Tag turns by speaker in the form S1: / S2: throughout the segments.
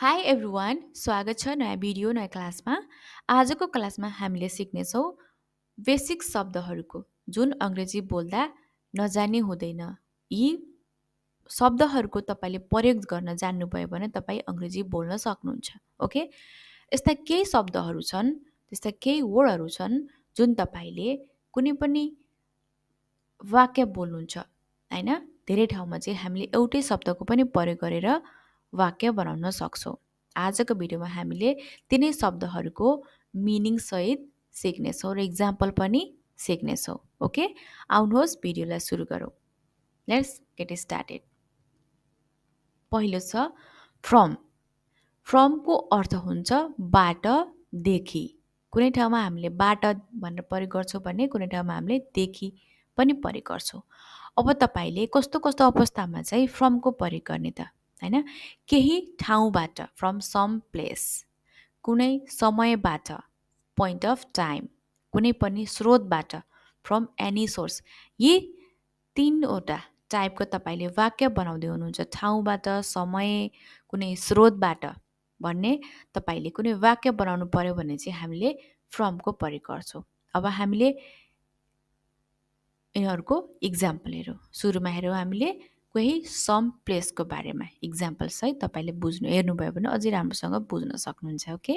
S1: High everyone स्वागत छ नयाँ भिडियो नयाँ क्लासमा। आजको क्लासमा हामीले सिक्नेछौँ बेसिक शब्दहरूको जुन अङ्ग्रेजी बोल्दा नजाने हुँदैन। यी शब्दहरूको तपाईँले प्रयोग गर्न जान्नुभयो भने तपाईँ अङ्ग्रेजी बोल्न सक्नुहुन्छ। ओके, यस्ता केही शब्दहरू छन्, त्यस्ता केही वर्डहरू छन् जुन तपाईँले कुनै पनि वाक्य बोल्नुहुन्छ हैन। धेरै ठाउँमा चाहिँ हामीले एउटै शब्दको पनि प्रयोग गरेर वाक्य बनाउन सक्छौँ। आजको भिडियोमा हामीले तिनै शब्दहरूको मिनिङ सहित सिक्नेछौँ र इक्जाम्पल पनि सिक्नेछौँ। ओके, आउनुहोस् भिडियोलाई सुरु गरौँ। Let's get started. पहिलो छ फ्रम। फ्रमको अर्थ हुन्छ बाट, देखि। कुनै ठाउँमा हामीले बाट भनेर प्रयोग गर्छौँ भने कुनै ठाउँमा हामीले देखि पनि प्रयोग गर्छौँ। अब तपाईँले कस्तो कस्तो अवस्थामा चाहिँ फ्रमको प्रयोग गर्ने त हैन। केही ठाउँबाट फ्रम सम प्लेस, कुनै समयबाट पोइन्ट अफ टाइम, कुनै पनि स्रोतबाट फ्रम एनी सोर्स। यी तीनवटा टाइपको तपाईँले वाक्य बनाउँदै हुनुहुन्छ। ठाउँबाट, समय, कुनै स्रोतबाट भन्ने तपाईँले कुनै वाक्य बनाउनु पर्यो भने चाहिँ हामीले फ्रमको प्रयोग गर्छौँ। अब हामीले यिनीहरूको इक्जाम्पल हेरौँ। सुरुमा हेरौँ हामीले कोही सम प्लेसको बारेमा इक्जाम्पल सहित तपाईँले हेर्नुभयो भने अझै राम्रोसँग बुझ्न सक्नुहुन्छ। ओके,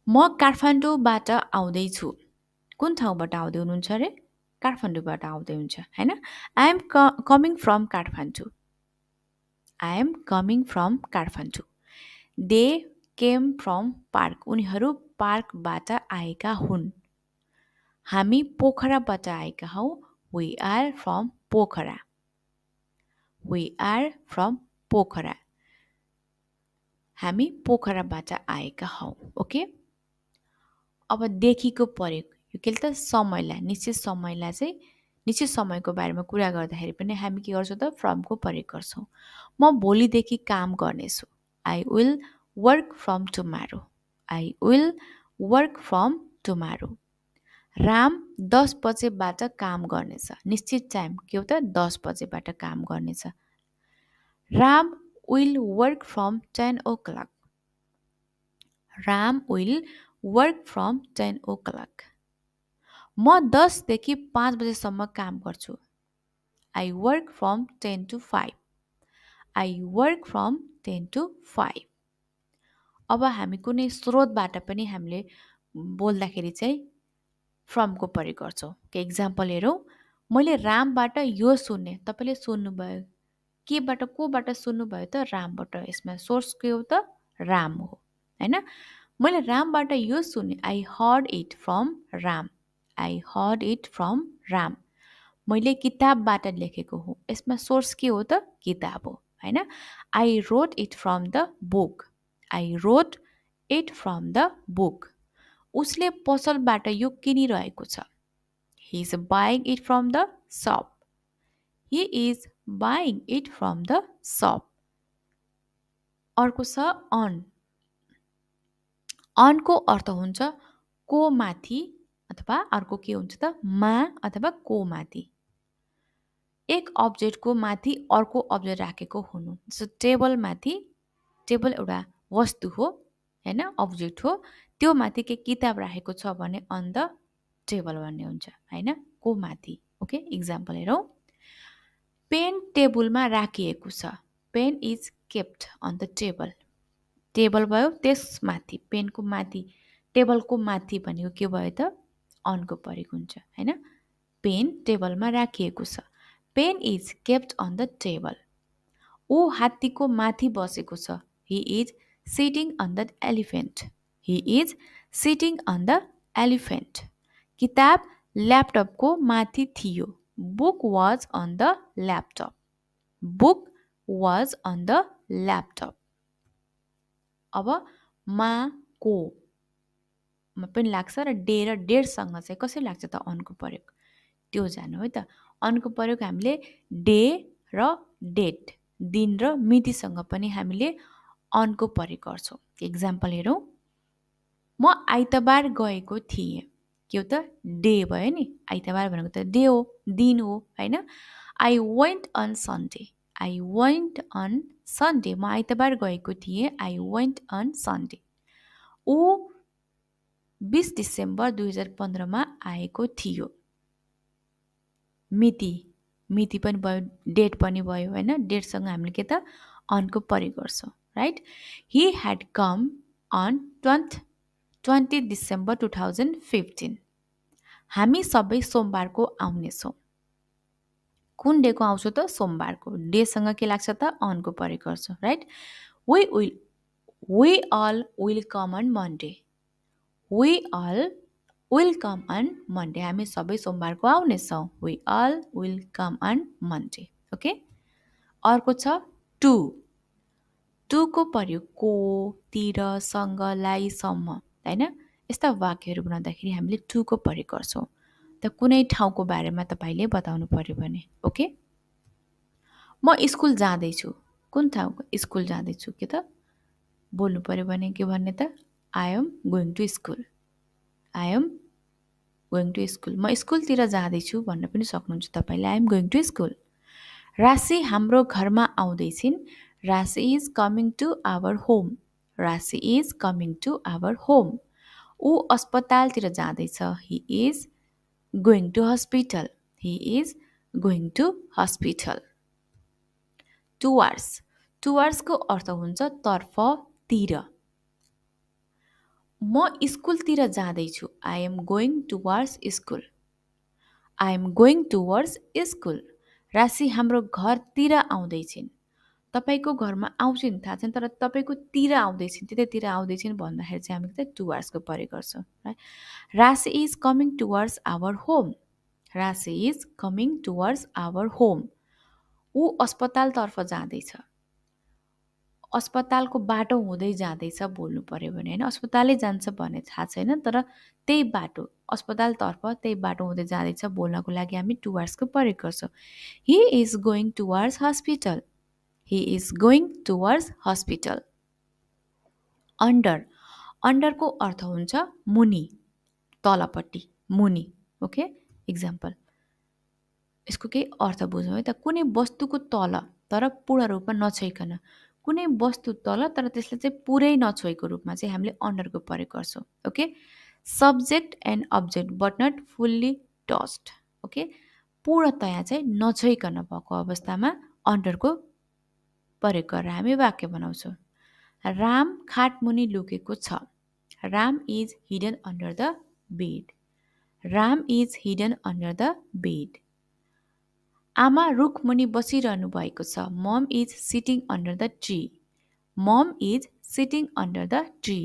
S1: म काठमाडौँबाट आउँदैछु। कुन ठाउँबाट आउँदै हुनुहुन्छ अरे? काठमाडौँबाट आउँदै हुन्छ हैन। I am coming from Kathmandu. I am coming from Kathmandu. They came from park. उनीहरू पार्कबाट आएका हुन्। हामी पोखराबाट आएका हौँ। We are from Pokhara. We are from Pokhara. हामी पोखराबाट आएका हौँ। ओके, अब देखिको प्रयोग यो के त समयलाई, निश्चित समयको बारेमा कुरा गर्दाखेरि पनि हामी के गर्छौँ त फ्रमको प्रयोग गर्छौँ। म भोलिदेखि काम गर्नेछु। I will work from tomorrow. I will work from tomorrow. Ram 10 बजेबाट काम गर्नेछ। निश्चित टाइम के हो त 10 बजेबाट काम गर्नेछ। Ram will work from 10 o'clock. Ram will work from 10 o'clock. म 10 देखि 5 बजेसम्म काम गर्छु। I work from 10 to 5. I work from 10 to 5. अब हामी कुनै स्रोतबाट पनि हामीले बोल्दाखेरि चाहिँ फ्रमको प्रयोग गर्छौँ। के इक्जाम्पल हेरौँ। मैले रामबाट यो सुने। तपाईँले सुन्नुभयो, केबाट कोबाट सुन्नुभयो त? रामबाट। यसमा सोर्स के हो त? राम हो हैन। मैले रामबाट यो सुने। I heard it from Ram. I heard it from Ram. मैले किताबबाट लेखेको हुँ। यसमा सोर्स के हो त? किताब हो हैन। I wrote it from the book. I wrote it from the book. उसले पसलबाट यो किनिरहेको छ। He is buying it from the shop. He is buying it from the shop. अर्को छ अन। अनको अर्थ हुन्छ को माथि, अथवा अर्को के हुन्छ त? मा अथवा को माथि। एक अब्जेक्टको माथि अर्को अब्जेक्ट राखेको हुनु। जस्तो टेबल माथि, टेबल एउटा वस्तु हो हैन, अब्जेक्ट हो। त्यो माथि के किताब राखेको छ भने अन द टेबल भन्ने हुन्छ हैन, को माथि। ओके, इक्जाम्पल हेरौँ। पेन टेबलमा राखिएको छ। Pen is kept on the table. Table भयो, त्यसमाथि पेनको माथि, टेबलको माथि भनेको के भयो त? अनको प्रयोग हुन्छ हैन। पेन टेबलमा राखिएको छ। Pen is kept on the table. ऊ हात्तीको माथि बसेको छ। He is sitting on the elephant. He is sitting on the elephant. किताब ल्यापटपको माथि थियो। Book was on the laptop. Book was on the laptop. अब मा को मा पनि लाग्छ र डे र डेटसँग चाहिँ कसरी लाग्छ त अनको प्रयोग, त्यो जानु है त। अनको प्रयोग हामीले डे र डेट, दिन र मितिसँग पनि हामीले अनको प्रयोग गर्छौँ। इक्जाम्पल हेरौँ। म आइतबार गएको थिएँ। के हो त? डे भयो नि। आइतबार भनेको त डे हो, दिन हो हैन। I went on Sunday. I went on Sunday. म आइतबार गएको थिएँ. I went on Sunday. ऊ 20 डिसेम्बर 2015मा आएको थियो. मिति मिति पनि भयो, डेट पनि भयो होइन. डेटसँग हामीले के त अनको प्रयोग गर्छौँ, right. He had come on 20 December 2015. हामी सबै सोमबारको आउनेछौँ. कुन डेको आउँछु त? सोमबारको. डेसँग के लाग्छ त? अनको प्रयोग गर्छौँ, right. We all will come on Monday. We all will come on Monday. हामी सबै सोमबारको आउनेछौँ. We all will come on Monday. Okay. अर्को छ टु. टुको प्रयोग को, तिर, सँग, लाई, सम्म, होइन. यस्ता वाक्यहरू बनाउँदाखेरि हामीले टुको प्रयोग गर्छौँ. त कुनै ठाउँको बारेमा तपाईँले बताउनु पर्यो भने. ओके. म स्कुल जाँदैछु. कुन ठाउँको? स्कुल जाँदैछु. के त बोल्नु पर्यो भने के भन्ने त? I am going to school. I am going to school. म स्कुलतिर जाँदैछु भन्न पनि सक्नुहुन्छ तपाईँले. I am going to school. Rashi हाम्रो घरमा आउँदैछिन्. Rashi is coming to our home. Rashi is coming to our home. ऊ अस्पतालतिर जाँदैछ. He is going to hospital. He is going to hospital. Towards. टुवार्ड्सको अर्थ हुन्छ तर्फतिर. म स्कुलतिर जाँदैछु. I am going towards school. I am going towards school. Rashi हाम्रो घरतिर आउँदैछिन्. तपाईँको घरमा आउँछिन् थाहा छैन, तर तपाईँको तिर आउँदैछिन्, त्यतैतिर आउँदैछिन् भन्दाखेरि चाहिँ हामी टुवर्ड्सको प्रयोग गर्छौँ. Rashi is coming towards our home. Rashi is coming towards our home. ऊ अस्पतालतर्फ जाँदैछ. अस्पतालको बाटो हुँदै जाँदैछ बोल्नु पर्यो भने, होइन. अस्पतालै जान्छ भन्ने थाहा छैन, तर त्यही बाटो, अस्पतालतर्फ त्यही बाटो हुँदै जाँदैछ बोल्नको लागि हामी टुवर्ड्सको प्रयोग गर्छौँ. He is going towards hospital. He is going towards hospital. Under. अन्डरको अर्थ हुन्छ मुनि, तलपट्टि, मुनि. ओके. इक्जाम्पल. यसको केही अर्थ बुझौँ है त. कुनै वस्तुको तल तर पूर्ण रूपमा नछोइकन. कुनै वस्तु तल तर त्यसलाई चाहिँ पुरै नछोएको रूपमा चाहिँ हामीले अन्डरको प्रयोग गर्छौँ. Okay. Subject and object but not fully touched. Okay. पूर्णतया चाहिँ नछोइकन भएको अवस्थामा अन्डरको प्रयोग गरेर हामी वाक्य बनाउँछौँ. राम खाटमुनि लुकेको छ. Ram is hidden under the bed. Ram is hidden under the bed. आमा रुखमुनि बसिरहनु भएको छ. Mum is sitting under the tree. Mum is sitting under the tree.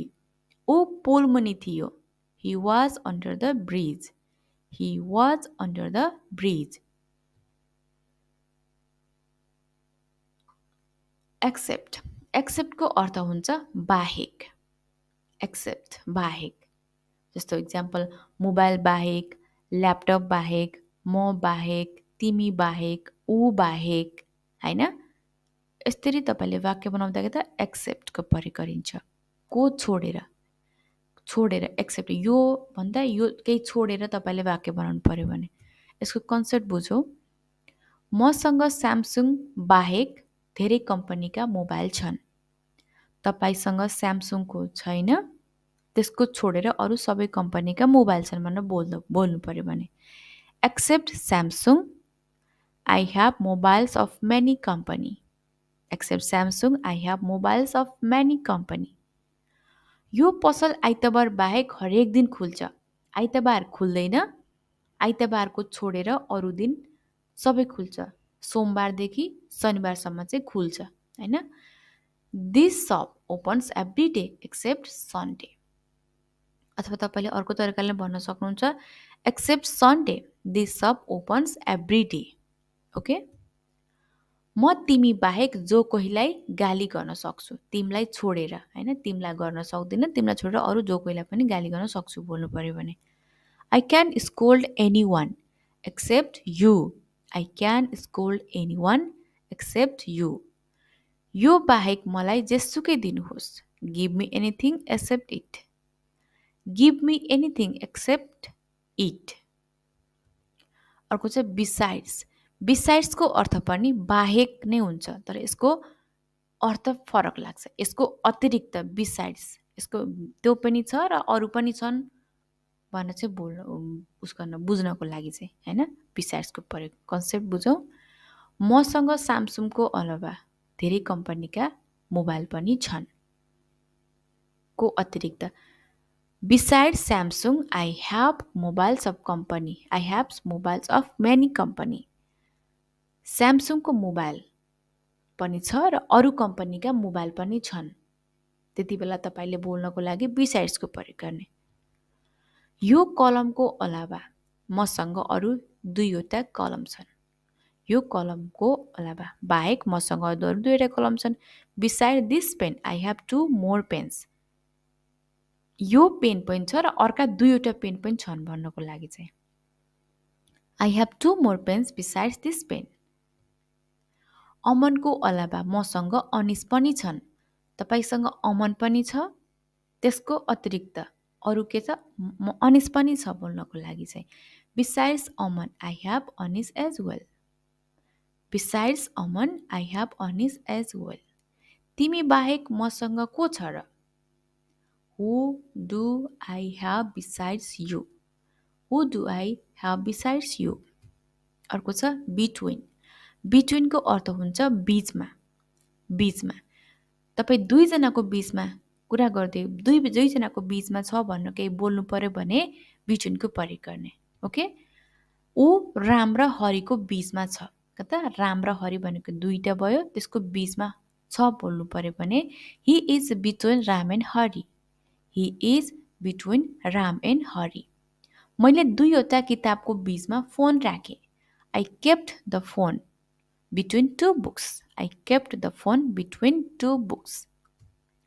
S1: ऊ पुलमुनि थियो. He was under the bridge. He was under the bridge. Except. एक्सेप्टको अर्थ हुन्छ बाहेक. एक्सेप्ट बाहेक. जस्तो इक्जाम्पल, मोबाइल बाहेक, ल्यापटप बाहेक, म बाहेक, तिमी बाहेक, ऊ बाहेक, होइन. यसरी तपाईँले वाक्य बनाउँदाखेरि त एक्सेप्टको प्रयोग गरिन्छ. को छोडेर, छोडेर एक्सेप्ट. यो भन्दा यो केही छोडेर तपाईँले वाक्य बनाउनु पर्यो भने यसको कन्सेप्ट बुझौँ. मसँग स्यामसुङ बाहेक धेरै कम्पनीका मोबाइल छन्. तपाईँसँग स्यामसुङको छैन, त्यसको छोडेर अरू सबै कम्पनीका मोबाइल छन् भनेर बोल्नु पर्यो भने. Except Samsung, I have mobiles of many company. Except Samsung, I have mobiles of many company. यो पसल आइतबार बाहेक हरेक दिन खुल्छ. आइतबार खुल्दैन. आइतबारको छोडेर अरू दिन सबै खुल्छ. सोमबारदेखि शनिबारसम्म चाहिँ खुल्छ, होइन. This shop opens every day except Sunday. अथवा तपाईँले अर्को तरिकाले भन्न सक्नुहुन्छ, except Sunday this shop opens every day. Okay. म तिमी बाहेक जो कोहीलाई गाली गर्न सक्छु. तिमीलाई छोडेर, होइन. तिमीलाई गर्न सक्दिनँ, तिमीलाई छोडेर अरू जो कोहीलाई पनि गाली गर्न सक्छु बोल्नु पर्यो भने. I can scold anyone except you. I can scold anyone except you. यो बाहेक मलाई जेसुकै दिनुहोस्. Give me anything except it. Give me anything except it. अर्को चाहिँ बिसाइड्स. बिसाइड्सको अर्थ पनि बाहेक नै हुन्छ, तर यसको अर्थ फरक लाग्छ। यसको अतिरिक्त बिसाइड्स, यसको त्यो पनि छ र अरू पनि छन् भनेर चाहिँ उस गर्न बुझ्नको लागि चाहिँ होइन, बिसाइड्सको प्रयोग कन्सेप्ट बुझौँ। मसँग स्यामसङको अलावा धेरै कम्पनीका मोबाइल पनि छन् को अतिरिक्त। Besides Samsung, I have mobiles of company. I have mobiles of many company. स्यामसङको मोबाइल पनि छ र अरू कम्पनीका मोबाइल पनि छन्। त्यति बेला तपाईँले बोल्नको लागि बिसाइड्सको प्रयोग गर्ने। यो कलमको अलावा मसँग अरू 2वटा कलम छन्। यो कलमको अलावा बाहेक मसँग अरू 2वटा कलम छन्। Beside this pen, I have 2 more pens. यो पेन पनि छ र अर्का 2वटा पेन पनि छन् भन्नको लागि चाहिँ I have 2 more pens besides this pen. अमनको अलावा मसँग अनिस पनि छन्। तपाईसँग अमन पनि छ, त्यसको अतिरिक्त अरू के छ, अनिस पनि छ बोल्नको लागि चाहिँ Besides Aman, I have Anis as well. Besides Aman, I have Anis as well. तिमी बाहेक मसँग को छ र? Who do I have besides you? Who do I have besides you? अर्को छ between. Between को अर्थ हुन्छ बीचमा, बीचमा। तपाईँ दुईजनाको बीचमा कुरा गर्दै दुईजनाको बीचमा छ भनेर केही बोल्नु पर्यो भने between को प्रयोग गर्ने। ओके, ऊ राम र हरिको बीचमा छ। कता राम र हरि भनेको 2टा भयो, त्यसको बीचमा छ बोल्नु पर्यो भने he is between Ram and Hari. He is between Ram and Hari. मैले 2वटा किताबको बीचमा फोन राखेँ। I kept the phone between 2 books. I kept the phone between 2 books.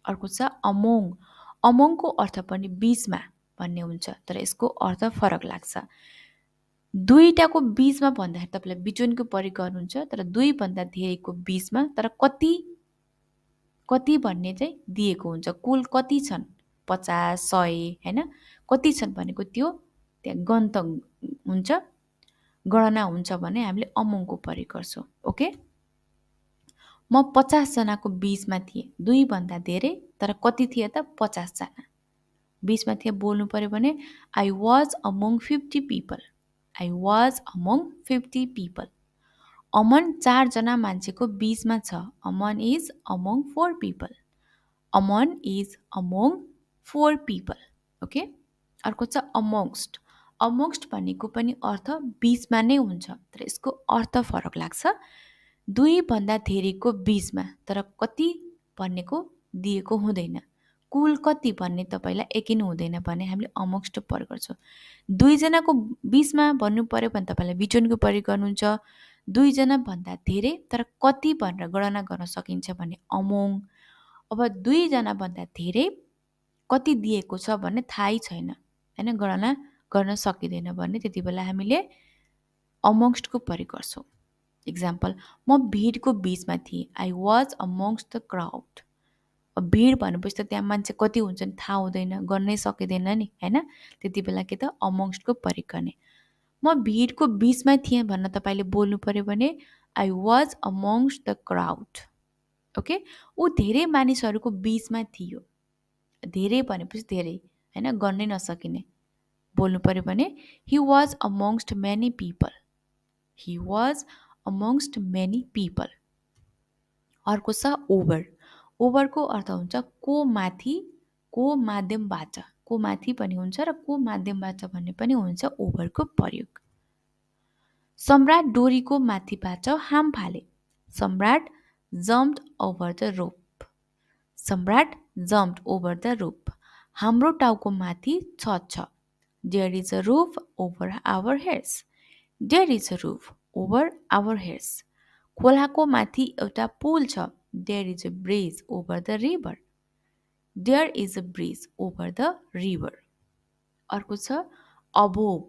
S1: अर्को छ among. Among को अर्थ पनि बीचमा भन्ने हुन्छ, तर यसको अर्थ फरक लाग्छ। 2टाको बीचमा भन्दाखेरि तपाईले between को प्रयोग गर्नुहुन्छ, तर 2 भन्दा धेरैको बीचमा, तर कति भन्ने चाहिँ दिएको हुन्छ। कुल कति छन्, 50, 100 हैन, कति छन् भनेको त्यो त्यहाँ गन्त हुन्छ, गणना हुन्छ भने हामीले अमङको प्रयोग गर्छौं। ओके, म 50 जनाको बीचमा थिएँ। 2 भन्दा धेरै, तर कति थिए त 50 जना बीचमा थिए बोल्नु पर्यो भने I was among 50 people. I was among 50 people. अमन 4 जना मान्छेको बीचमा छ। अमन is among 4 people. Aman is among 4 people. Okay, अर्को छ amongst. amongst भनेको पनि अर्थ बीचमा नै हुन्छ, तर यसको अर्थ फरक लाग्छ। 2 भन्दा धेरैको बीचमा, तर कति भन्नेको दिएको हुँदैन। कुल कति भन्ने तपाईलाई एकिन हुँदैन भने हामीले amongst प्रयोग गर्छौं। 2 जनाको बीचमा भन्नु पर्यो भने तपाईलाई between को प्रयोग गर्नुहुन्छ। 2 जना भन्दा धेरै तर कति भनेर गणना गर्न सकिन्छ भने among। अब 2 जना भन्दा धेरै कति दिएको छ भन्ने थाहै छैन हैन, गणना गर्न सकिदैन भने त्यति बेला हामीले amongst को प्रयोग गर्छौं। एक्जाम्पल, म भिडको बीचमा थिएँ। I was amongst the crowd. भिड भनेपछि त त्यहाँ मान्छे कति हुन्छन् थाहा हुँदैन, गर्नै सकिँदैन नि हैन, त्यति बेला के त amongst को प्रयोग गर्ने। म भिडको बीचमा थिएँ भन्न तपाईले बोल्नु पर्यो भने I was amongst the crowd. Okay, ऊ धेरै मानिसहरूको बीचमा थियो। धेरै भनेपछि धेरै हैन, गर्नै नसकिने बोल्नु पर्यो भने he was amongst many people. He was amongst many people. अर्को छ over. over को अर्थ हुन्छ को माथि, को माध्यमबाट, को माथि पनि हुन्छ र को माध्यमबाट भन्ने पनि हुन्छ over को प्रयोग। सम्राट डोरीको माथिबाट हाम फाले। सम्राट jumped over the rope. सम्राट jumped over the rope. हाम्रो टाउको माथि छत छ। There is a roof over our heads. There is a roof over our heads. खोलाको माथि एउटा पुल छ। There is a bridge over the river. There is a bridge over the river. अर्को छ above.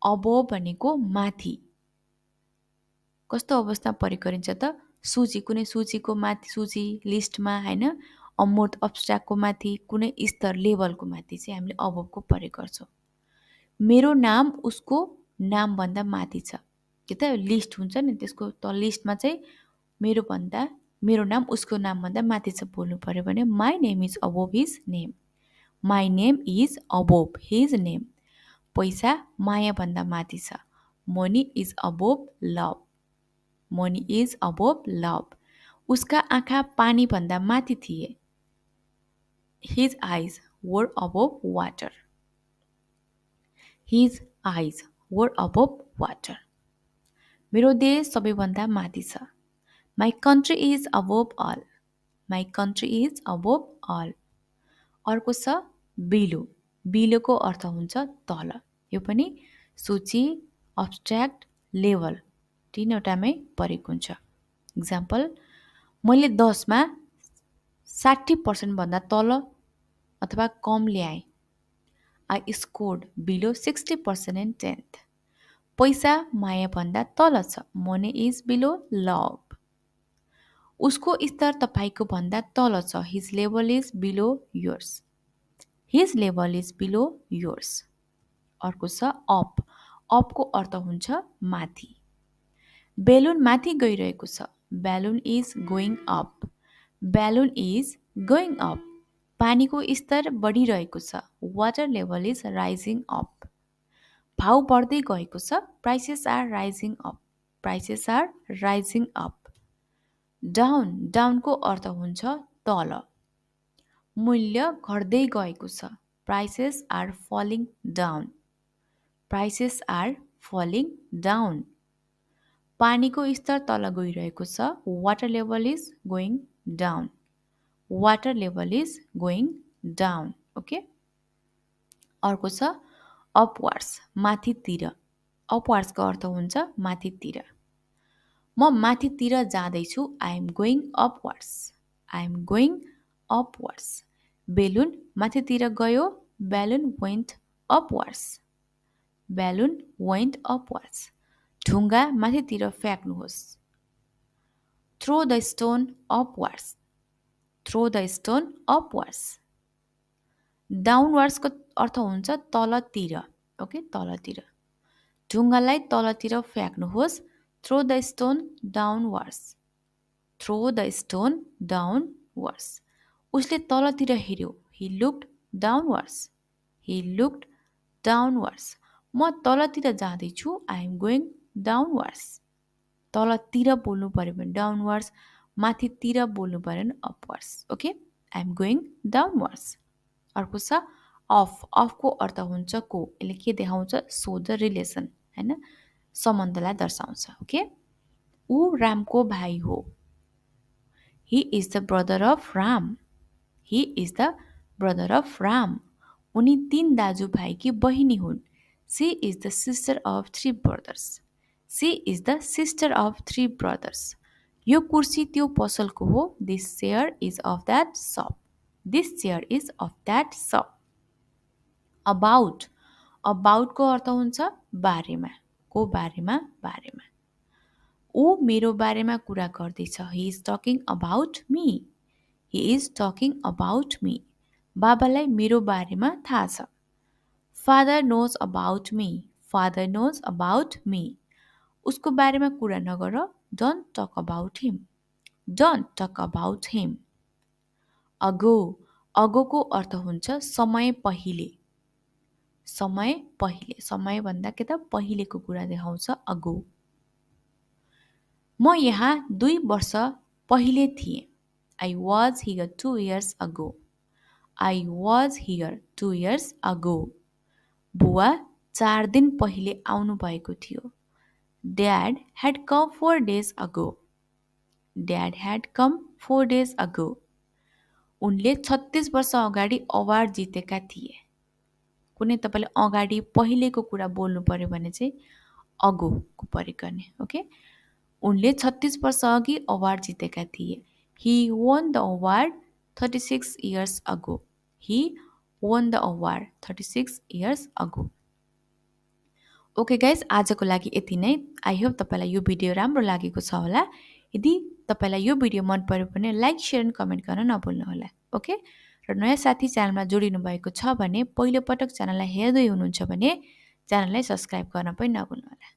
S1: above भनेको माथि। कस्तो अवस्था प्रयोग गरिन्छ त, सूची, कुनै सूचीको माथि, सूची लिस्टमा हैन, अमूर्त अब्स्ट्र्याक्टको माथि, कुनै स्तर लेभलको माथि चाहिँ हामीले above को प्रयोग गर्छौं। मेरो नाम उसको नाम भन्दा माथि छ। के त लिस्ट हुन्छ नि, त्यसको त लिस्टमा चाहिँ मेरो नाम उसको नामभन्दा माथि छ बोल्नु पर्यो भने my name is above his name, my name is above his name. पैसा मायाभन्दा माथि छ, money is above love, money is above love. उसका आँखा पानीभन्दा माथि थिए, हिज eyes were above water, his eyes were above water. मेरो देश सबैभन्दा माथि छ, my country is above all, my country is above all. अर्को छ बिलो, बिलोको अर्थ हुन्छ तल। यो पनि सूची, अब्स्ट्र्याक्ट, लेभल तीनवटामै परेको हुन्छ। इक्जाम्पल, मैले 10मा 60% भन्दा तल अथवा कम ल्याएँ। I scored below 60% in 10th। पैसा मायाभन्दा तल छ, मनी इज बिलो लभ। उसको स्तर तपाईको भन्दा तल छ, his level is below yours, his level is below yours. अर्को छ अप, अपको अर्थ हुन्छ माथि। बेलुन माथि गइरहेको छ, balloon is going up, balloon is going up. पानीको स्तर बढिरहेको छ, water level is rising up. भाउ बढ्दै गएको छ, prices are rising up, prices are rising up. Down, डाउनको अर्थ हुन्छ तल। मूल्य घट्दै गएको छ, prices are falling down, prices are falling down. पानीको स्तर तल गइरहेको छ, water level is going down, water level is going down. Okay, अर्को छ अपवार्ड्स, माथितिर। अपवार्ड्सको अर्थ हुन्छ माथितिर। म माथितिर जाँदैछु, I am going upwards, I am going upwards. Balloon माथितिर गयो, balloon went upwards, balloon went upwards. ढुङ्गा माथितिर फ्याँक्नुहोस्, throw the stone upwards, throw the stone upwards. डाउनवार्ड्सको अर्थ हुन्छ तलतिर। ओके, तलतिर। ढुङ्गालाई तलतिर फ्याँक्नुहोस्, throw the stone downwards, throw the stone downwards. उसले तलतिर हेऱ्यो, ही लुक्ड डाउनवार्ड्स, ही लुक्ड डाउनवार्ड्स। म तलतिर जाँदैछु, आई एम गोइङ डाउनवार्ड्स। तलतिर बोल्नु पर्यो भने डाउनवार्ड्स, माथितिर बोल्नु पर्यो भने upwards. Okay, I am going downwards. अर्को छ अफ, अफको अर्थ हुन्छ को। यसले के देखाउँछ, सो द रिलेसन, हैन, सम्बन्धलाई दर्शाउँछ। ओके, ऊ रामको भाइ हो, he is the brother of Ram, he is the brother of Ram. उनी 3 दाजुभाइकी बहिनी हुन्, she is the sister of 3 brothers, she is the sister of 3 brothers. यो कुर्सी त्यो पसलको हो, this chair is of that shop, this chair is of that shop. About, अबाउटको अर्थ हुन्छ बारेमा, को बारेमा, बारेमा। ऊ मेरो बारेमा कुरा गर्दैछ, he is talking about me, he is talking about me. बाबालाई मेरो बारेमा थाहा छ, father knows about me, father knows about me. उसको बारेमा कुरा नगर, don't talk about him, don't talk about him. Ago, अगोको अर्थ हुन्छ समय पहिले, समय पहिले, समयभन्दा के त पहिलेको कुरा देखाउँछ अगो। म यहाँ 2 वर्ष पहिले थिएँ, I was here 2 years ago, I was here 2 years ago। बुवा 4 दिन पहिले आउनु भएको थियो, dad had come 4 days ago, dad had come 4 days ago। उनले 36 वर्ष अगाडि अवार्ड जितेका थिए। कुनै तपाईले अगाडि पहिलेको कुरा बोल्नु पर्यो भने चाहिँ अगोको प्रयोग गर्ने। ओके, उनले 36 वर्ष अघि अवार्ड जितेका थिए, he won the award 36 years ago, he won the award 36 years ago। Okay guys, आजको लागि यति नै। आई होप तपाईलाई यो भिडियो राम्रो लागेको छ होला। यदि तपाईलाई यो भिडियो मन पर्यो भने लाइक, शेयर एन्ड कमेन्ट गर्न नभुल्नु होला। ओके, र नयाँ साथी च्यानलमा जोडिनु भएको छ भने, पहिलो पटक च्यानललाई हेर्दै हुनुहुन्छ भने च्यानललाई सब्स्क्राइब गर्न पनि नभुल्नु होला।